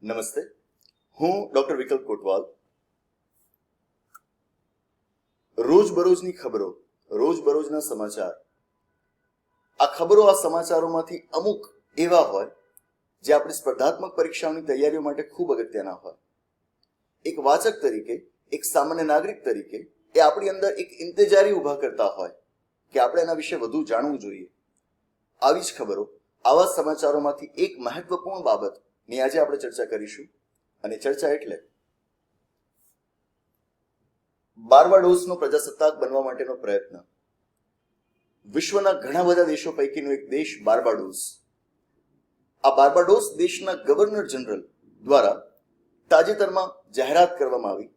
નમસ્તે, હું ડોક્ટર વિકલ્પ કોટવાલ. રોજબરોજની ખબરો, રોજબરોજના સમાચાર. આ ખબરો, આ સમાચારોમાંથી અમુક એવા હોય જે આપણી સ્પર્ધાત્મક પરીક્ષાઓની તૈયારીઓ માટે ખૂબ અગત્યના હોય. એક વાચક તરીકે, એક સામાન્ય નાગરિક તરીકે એ આપણી અંદર એક ઇંતજારી ઊભા કરતા હોય કે આપણે એના વિશે વધુ જાણવું જોઈએ. આવી જ ખબરો, આવા સમાચારોમાંથી એક મહત્વપૂર્ણ બાબતની આજે આપણે ચર્ચા કરીશું. અને ચર્ચા એટલે બાર્બાડોસનો પ્રજાસત્તાક બનવા માટેનો પ્રયત્ન. વિશ્વના ઘણા બધા દેશો પૈકીનો એક દેશ બાર્બાડોસ. આ બાર્બાડોસ દેશના ગવર્નર જનરલ દ્વારા તાજેતરમાં જાહેરાત કરવામાં આવી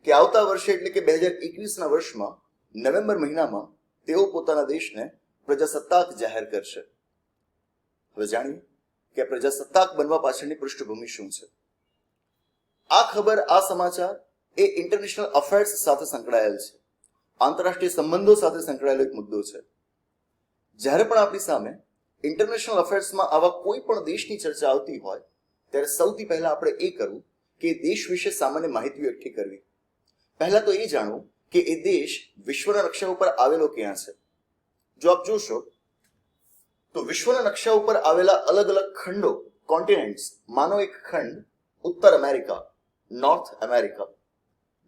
કે આવતા વર્ષે એટલે કે 2021ના વર્ષમાં નવેમ્બર મહિનામાં તેઓ પોતાના દેશને પ્રજાસત્તાક જાહેર કરશે. હવે જાણીએ કે પ્રજાસત્તાક બનવા પાછળની પૃષ્ઠભૂમિ શું છે. આ ખબર, આ સમાચાર એ ઇન્ટરનેશનલ અફેર્સ સાથે સંકળાયેલ છે, આંતરરાષ્ટ્રીય સંબંધો સાથે સંકળાયેલો એક મુદ્દો છે. જ્યારે પણ આપણી સામે ઇન્ટરનેશનલ અફેર્સમાં આવા કોઈ પણ દેશની ચર્ચા આવતી હોય ત્યારે સૌથી પહેલા આપણે એ કરવું કે એ દેશ વિશે સામાન્ય માહિતીઓ એકઠી કરવી. પહેલા તો એ જાણવું કે એ દેશ વિશ્વના નકશા ઉપર આવેલો ક્યાં છે. જો આપ જોશો તો વિશ્વના નકશા ઉપર આવેલા અલગ અલગ ખંડો, કોન્ટિનેન્ટ્સ, માનો એક ખંડ ઉત્તર અમેરિકા, નોર્થ અમેરિકા.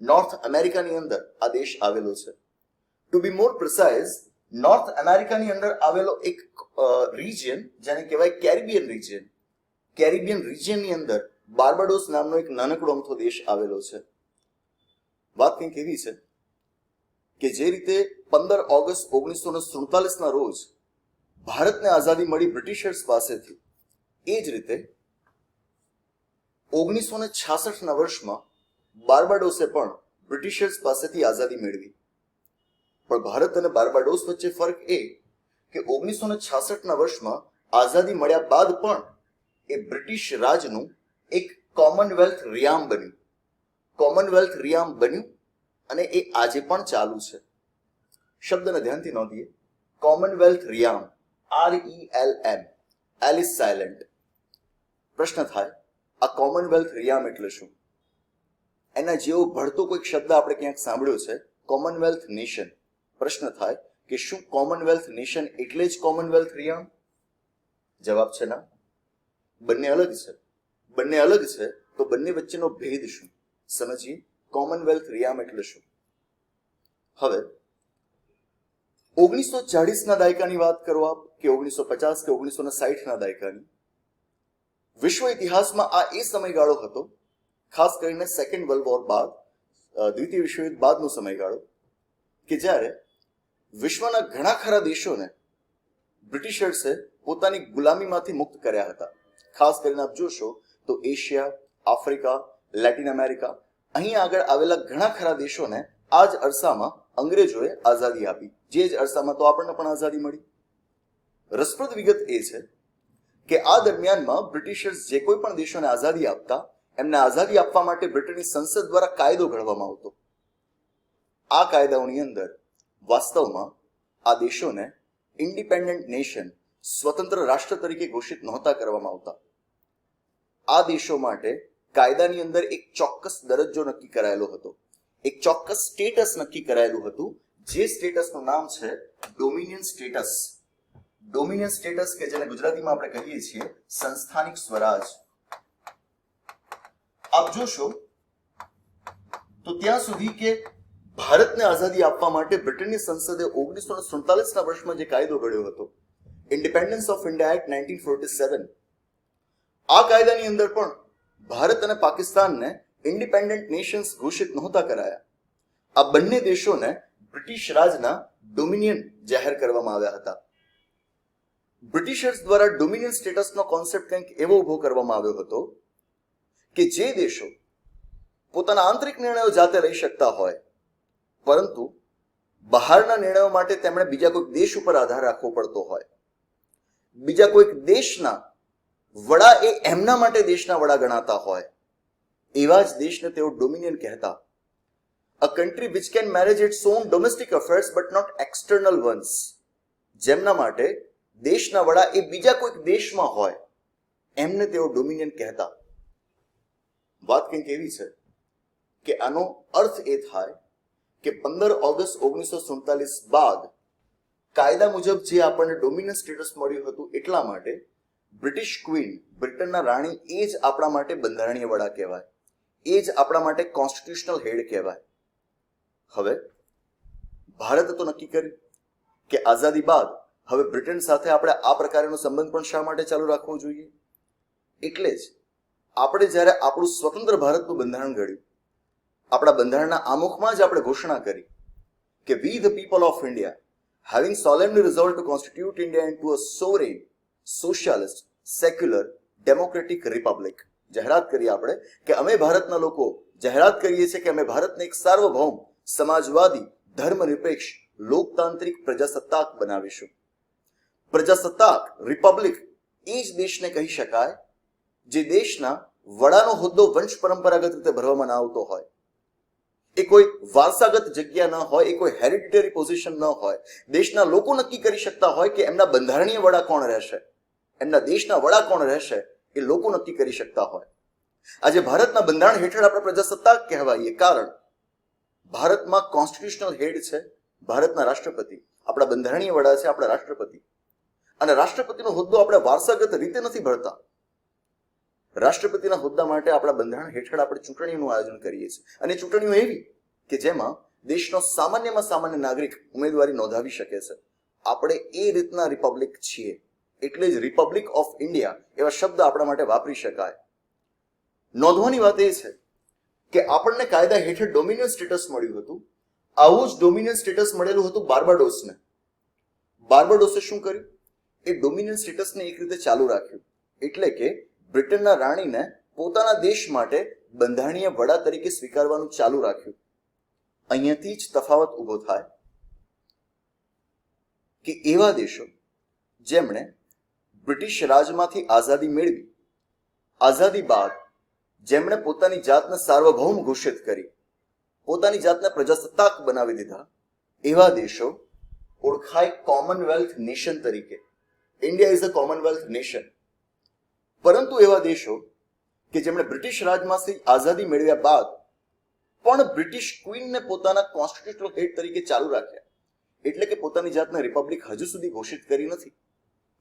નોર્થ અમેરિકાની અંદર આ દેશ આવેલો છે. ટુ બી મોર પ્રિસાઇઝ, નોર્થ અમેરિકાની અંદર આવેલો એક રિજિયન જેને કહેવાય કેરિબિયન રિજિયન. કેરિબિયન રિજિયનની અંદર બાર્બાડોસ નામનો એક નાનકડો અમથો દેશ આવેલો છે. વાત કંઈક એવી છે કે જે રીતે 15 ઓગસ્ટ 1947ના રોજ ભારતને આઝાદી મળી બ્રિટિશર્સ પાસેથી, એ જ રીતે 1966ના વર્ષમાં બાર્બાડોસે પણ બ્રિટિશર્સ પાસેથી આઝાદી મેળવી. પણ ભારત અને બાર્બાડોસ વચ્ચે ફરક એ કે 1966ના વર્ષમાં આઝાદી મળ્યા બાદ પણ એ બ્રિટિશ રાજનું એક કોમનવેલ્થ રિયામ બન્યું. કોમનવેલ્થ રિયામ બન્યું અને એ આજે પણ ચાલુ છે. શબ્દને ધ્યાનથી નોંધીએ. Commonwealth realm, RELM, L is silent. પ્રશ્ન થાય, આ કોમનવેલ્થ રિયામ એટલે શું? એના જેવો ભળતો કોઈક શબ્દ આપણે ક્યાંક સાંભળ્યો છે, કોમનવેલ્થ નેશન. પ્રશ્ન થાય કે શું કોમનવેલ્થ નેશન એટલે જ કોમનવેલ્થ રિયામ? જવાબ છે ના. બંને અલગ છે. બંને અલગ છે તો બંને વચ્ચેનો ભેદ શું? સમજીએ કોમનવેલ્થ રિયામ એટલે શું. હવે 1940ના દાયકાની વાત કરો આપ, કે 1950 કે 1960ના દાયકાની, વિશ્વ ઇતિહાસમાં આ એ સમયગાળો હતો, ખાસ કરીને સેકન્ડ વર્લ્ડ વોર બાદ, દ્વિતીય વિશ્વયુદ્ધ બાદનો સમયગાળો, કે જ્યારે વિશ્વના ઘણા ખરા દેશોને બ્રિટિશર્સે પોતાની ગુલામીમાંથી મુક્ત કર્યા હતા. ખાસ કરીને આપ જોશો તો એશિયા, આફ્રિકા, લેટિન અમેરિકા, અહીં આગળ આવેલા ઘણા ખરા દેશોને આ જ અરસામાં અંગ્રેજોએ આઝાદી આપી, જે જ અરસામાં તો આપણને પણ આઝાદી મળી. રસપ્રદ વિગત એ છે કે આ દરમિયાનમાં બ્રિટિશર્સ જે કોઈ પણ દેશોને આઝાદી આપતા, એમને આઝાદી આપવા માટે બ્રિટનની સંસદ દ્વારા કાયદો ઘડવામાં આવતો. આ કાયદાઓની અંદર વાસ્તવમાં આ દેશોને ઇન્ડિપેન્ડન્ટ નેશન, સ્વતંત્ર રાષ્ટ્ર તરીકે ઘોષિત નહોતા કરવામાં આવતા. આ દેશો માટે કાયદાની અંદર એક ચોક્કસ દરજ્જો નક્કી કરાયેલો હતો, એક ચોક્કસ સ્ટેટસ નક્કી કરાયેલું હતું, જે સ્ટેટસનું નામ છે ડોમિનિયન સ્ટેટસ. ડોમિનિયન સ્ટેટસ, કે જેને ગુજરાતીમાં આપણે કહીએ છીએ સંસ્થાનિક સ્વરાજ. આપ જોશો તો ત્યાં સુધી કે ભારતને આઝાદી આપવા માટે બ્રિટનની સંસદે 1947ના વર્ષમાં જે કાયદો ઘડ્યો હતો, ઇન્ડિપેન્ડન્સ ઓફ ઇન્ડિયા એક્ટ 1947, આ કાયદાની અંદર પણ ભારત અને પાકિસ્તાનને ઇન્ડિપેન્ડન્ટ નેશન્સ ઘોષિત નહોતા કરાયા. આ બંને દેશોને બ્રિટિશ રાજના ડોમિનિયન જાહેર કરવામાં આવ્યા હતા. બ્રિટિશર્સ દ્વારા ડોમિનિયન સ્ટેટસનો કોન્સેપ્ટ કંઈક એવો ઉભો કરવામાં આવ્યો હતો કે જે દેશો પોતાના આંતરિક નિર્ણયો જાતે લઈ શકતા હોય, પરંતુ બહારના નિર્ણયો માટે તેમણે બીજા કોઈક દેશ ઉપર આધાર રાખવો પડતો હોય, બીજા કોઈક દેશના વડા એ એમના માટે દેશના વડા ગણાતા હોય, એવા જ દેશને તેઓ ડોમિનિયન કહેતા. A country which can manage its own domestic affairs but not external ones. જેમના માટે દેશના વડા એ બીજા કોઈક દેશમાં હોય, એમને તેઓ ડોમિનિયન કહેતા. વાત કંઈક એવી છે કે આનો અર્થ એ થાય કે 15 ઓગસ્ટ 1947 બાદ કાયદા મુજબ જે આપણને ડોમિનન્ટ સ્ટેટસ મળ્યું હતું એટલા માટે બ્રિટિશ ક્વીન, બ્રિટનના રાણી, એ જ આપણા માટે બંધારણીય વડા કહેવાય, એ જ આપણા માટે કોન્સ્ટિટ્યુશનલ હેડ કહેવાય. હવે ભારતે તો નક્કી કર્યું કે આઝાદી બાદ હવે બ્રિટન સાથે આપણે આ પ્રકારનો સંબંધ પણ શા માટે ચાલુ રાખવો જોઈએ? એટલે જ આપણે જ્યારે આપણું સ્વતંત્ર ભારતનું બંધારણ ઘડ્યું, આપણા બંધારણના આમુખમાં જ આપણે ઘોષણા કરી કે વી the people of India having solemnly resolved to constitute India into a sovereign, socialist, secular, democratic republic. જાહેરાત કરી આપણે કે અમે ભારતના લોકો જાહેરાત કરીએ છીએ કે અમે ભારતને એક સાર્વભૌમ, સમાજવાદી, ધર્મનિરપેક્ષ, લોકતાંત્રિક પ્રજાસત્તાક બનાવીશું. પ્રજાસત્તાક, રિપબ્લિક એ જ દેશને કહી શકાય જે દેશના વડાનો હોદ્દો વંશ પરંપરાગત રીતે ભરવામાં ના આવતો હોય, એ કોઈ વારસાગત જગ્યા ન હોય, એ કોઈ હેરિડિટરી પોઝિશન ન હોય, દેશના લોકો નક્કી કરી શકતા હોય કે એમના બંધારણીય વડા કોણ રહેશે, એમના દેશના વડા કોણ રહેશે, એ લોકો નક્કી કરી શકતા હોય. આજે ભારતના બંધારણ હેઠળ આપણે પ્રજાસત્તાક કહેવાઈએ કારણ ભારતમાં કોન્સ્ટિટ્યુશનલ હેડ છે, ભારતના રાષ્ટ્રપતિ, આપણા બંધારણીય વડા છે આપણા રાષ્ટ્રપતિ. અને રાષ્ટ્રપતિનો હોદ્દો આપણે વારસાગત રીતે નથી ભરતા. રાષ્ટ્રપતિના હોદ્દા માટે આપણા બંધારણ હેઠળ આપણે ચૂંટણીનું આયોજન કરીએ છીએ, અને ચૂંટણીઓ એવી કે જેમાં દેશનો સામાન્યમાં સામાન્ય નાગરિક ઉમેદવારી નોંધાવી શકે છે. આપણે એ રીતના રિપબ્લિક છીએ, એટલે જ રિપબ્લિક ઓફ ઇન્ડિયા એવા શબ્દ આપણા માટે વાપરી શકાય. નોંધવાની વાત એ છે કે આપણને કાયદા હેઠળ ડોમિનિયન સ્ટેટસ મળ્યું હતું. આવું જ ડોમિનિયન સ્ટેટસ મળેલું હતું બાર્બાડોસને. બાર્બાડોસે શું કર્યું? એ ડોમિનિયન સ્ટેટસને એક રીતે ચાલુ રાખ્યું, એટલે કે બ્રિટનના રાણીને પોતાના દેશ માટે બંધારણીય વડા તરીકે સ્વીકારવાનું ચાલુ રાખ્યું. અહીંયાથી જ તફાવત ઊભો થાય કે એવા દેશો જેમણે બ્રિટિશ રાજમાંથી આઝાદી મેળવી, આઝાદી બાદ જેમણે પોતાની જાતને સાર્વભૌમ ઘોષિત કરી, પોતાની જાતને પ્રજાસત્તાક બનાવી દીધા, એવા દેશો ઓળખાય કોમનવેલ્થ નેશન તરીકે. India is a Commonwealth nation. પરંતુ એવા દેશો કે જેમણે બ્રિટિશ રાજમાંથી આઝાદી મેળવ્યા બાદ પણ બ્રિટિશ ક્વીનને પોતાના કોન્સ્ટિટ્યુશનલ હેડ તરીકે ચાલુ રાખ્યા, એટલે કે પોતાની જાતને રિપબ્લિક હજુ સુધી ઘોષિત કરી નથી,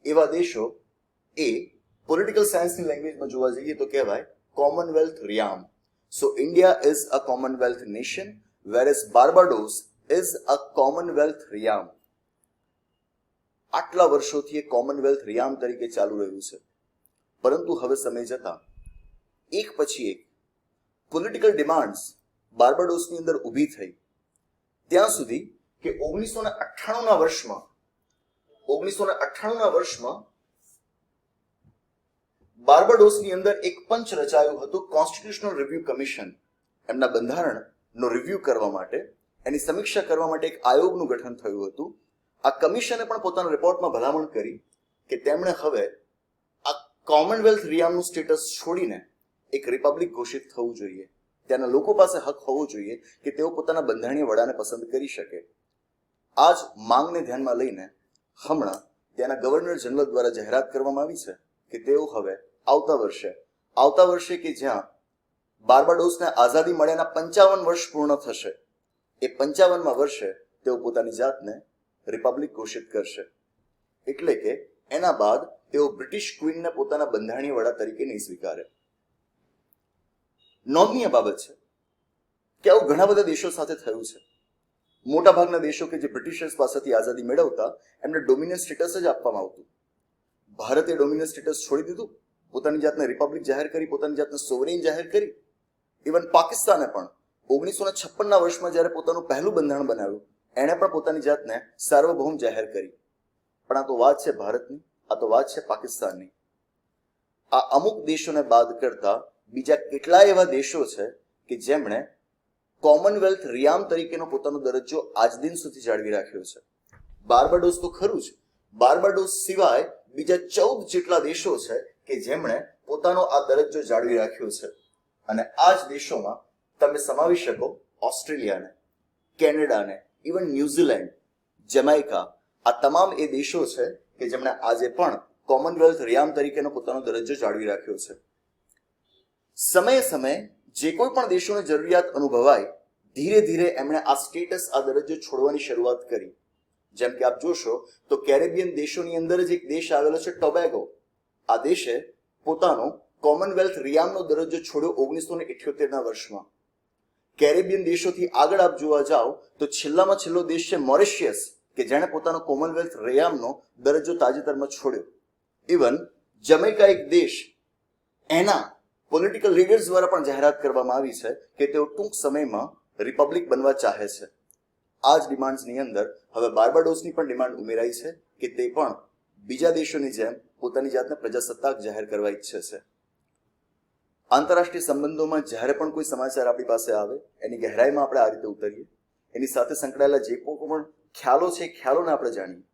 એવા દેશો એ પોલિટિકલ સાયન્સની લેંગ્વેજમાં જોવા જઈએ તો કહેવાય Commonwealth realm. So India is a Commonwealth nation whereas Barbados is a Commonwealth realm. આટલા વર્ષોથી એ કોમનવેલ્થ રિયામ તરીકે ચાલુ રહ્યું છે. પરંતુ હવે સમય જતા એક પછી એક પોલિટિકલ ડિમાન્ડ્સ બાર્બાડોસની અંદર ઊભી થઈ, ત્યાં સુધી કે 1998ના વર્ષમાં બાર્બાડોસની અંદર એક પંચ રચાયું હતું, કોન્સ્ટિટ્યુશનલ રિવ્યુ કમિશન. એમના બંધારણનો રિવ્યુ કરવા માટે, એની સમીક્ષા કરવા માટે એક આયોગનું ગઠન થયું હતું. આ કમિશને પણ પોતાના રિપોર્ટમાં ભલામણ કરી કે તેમણે હવે આ કોમનવેલ્થ રિયામનું સ્ટેટસ છોડીને એક રિપબ્લિક ઘોષિત થવું જોઈએ. ત્યાંના લોકો પાસે હક હોવો જોઈએ કે તેઓ પોતાના બંધારણીય વડાને પસંદ કરી શકે. આ જ માંગને ધ્યાનમાં લઈને હમણાં ત્યાંના ગવર્નર જનરલ દ્વારા જાહેરાત કરવામાં આવી છે કે તેઓ હવે આવતા વર્ષે કે જ્યાં બાર્બાડોસને આઝાદી મળ્યાના 55 વર્ષ પૂર્ણ થશે, એ 55મા વર્ષે તેઓ પોતાની જાતને રિપબ્લિક ઘોષિત કરશે. એટલે કે એના બાદ તેઓ બ્રિટિશ ક્વીનને પોતાના બંધારણીય વડા તરીકે નહીં સ્વીકારે. નોંધનીય બાબત છે કે આવું ઘણા બધા દેશો સાથે થયું છે. મોટાભાગના દેશો કે જે બ્રિટિશર્સ પાસેથી આઝાદી મેળવતા એમને ડોમિનિયન સ્ટેટસ જ આપવામાં આવતું. ભારતે ડોમિનિયન સ્ટેટસ છોડી દીધું, પોતાની જાતને રિપબ્લિક જાહેર કરી, પોતાની જાતને સોવરેન જાહેર કરી. ઇવન પાકિસ્તાને પણ 1956ના વર્ષમાં જ્યારે પોતાનું પહેલું બંધારણ બનાવ્યું, એણે પણ પોતાની જાતને સાર્વભૌમ જાહેર કરી. પણ આ તો વાત છે ભારતની, આ તો વાત છે પાકિસ્તાનની. આ અમુક દેશોને બાદ કરતા બીજા કેટલાય એવા દેશો છે કે જેમણે કોમનવેલ્થ રિયામ તરીકેનો પોતાનો દરજ્જો આજ દિન સુધી જાળવી રાખ્યો છે. બાર્બાડોસ તો ખરું જ, બાર્બાડોસ સિવાય બીજા 14 જેટલા દેશો છે કે જેમણે પોતાનો આ દરજ્જો જાળવી રાખ્યો છે. અને આ જ દેશોમાં તમે સમાવી શકો ઓસ્ટ્રેલિયાને, કેનેડાને, ઇવન ન્યુઝીલેન્ડ, જમાઇકા. આ તમામ એ દેશો છે કે જેમણે આજે પણ કોમનવેલ્થ રિયામ તરીકેનો પોતાનો દરજ્જો જાળવી રાખ્યો છે. સમયે સમયે જે કોઈ પણ દેશોને જરૂરિયાત અનુભવાય ધીરે ધીરે એમણે આ સ્ટેટસ, આ દરજ્જો છોડવાની શરૂઆત કરી. જેમ કે આપ જોશો તો કેરેબિયન દેશોની અંદર જ એક દેશ આવેલો છે ટોબેગો. આ દેશે પોતાનો કોમનવેલ્થ રિયામનો દરજ્જો છોડ્યો 1978ના વર્ષમાં. કેરેબિયન દેશોથી આગળ આપ જોવા જાઓ તો છેલ્લામાં છેલ્લો દેશ છે મોરિશિયસ, કે જેણે પોતાનો કોમનવેલ્થ રિયામનો દરજ્જો તાજેતરમાં છોડ્યો. ઇવન જમૈકા એક દેશ, એના પોલિટિકલ લીડર્સ દ્વારા પણ જાહેરાત કરવામાં આવી છે કે તેઓ ટૂંક સમયમાં રિપબ્લિક બનવા ચાહે છે. આ જ ડિમાન્ડ્સની અંદર હવે બાર્બાડોસની પણ ડિમાન્ડ ઉમેરાઈ છે કે તે પણ બીજા દેશોની જેમ પોતાની જાતને પ્રજાસત્તાક જાહેર કરવા ઈચ્છે છે. આંતરરાષ્ટ્રીય સંબંધોમાં જ્યારે પણ કોઈ સમાચાર આપણી પાસે આવે એની ગહેરાઈમાં આપણે આ રીતે ઉતરીએ, એની સાથે સંકળાયેલા જે પણ ખ્યાલો છે એ ખ્યાલોને આપણે જાણીએ.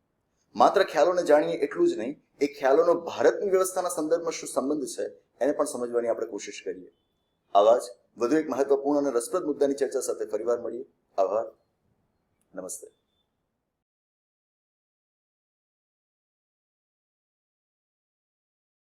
માત્ર ખ્યાલોને જાણીએ એટલું જ નહીં, એ ખ્યાલોનો ભારતની વ્યવસ્થાના સંદર્ભમાં શું સંબંધ છે એને પણ સમજવાની આપણે કોશિશ કરીએ. આવા જ વધુ એક મહત્વપૂર્ણ અને રસપ્રદ મુદ્દાની ચર્ચા સાથે ફરીવાર મળીએ. આભાર. નમસ્તે.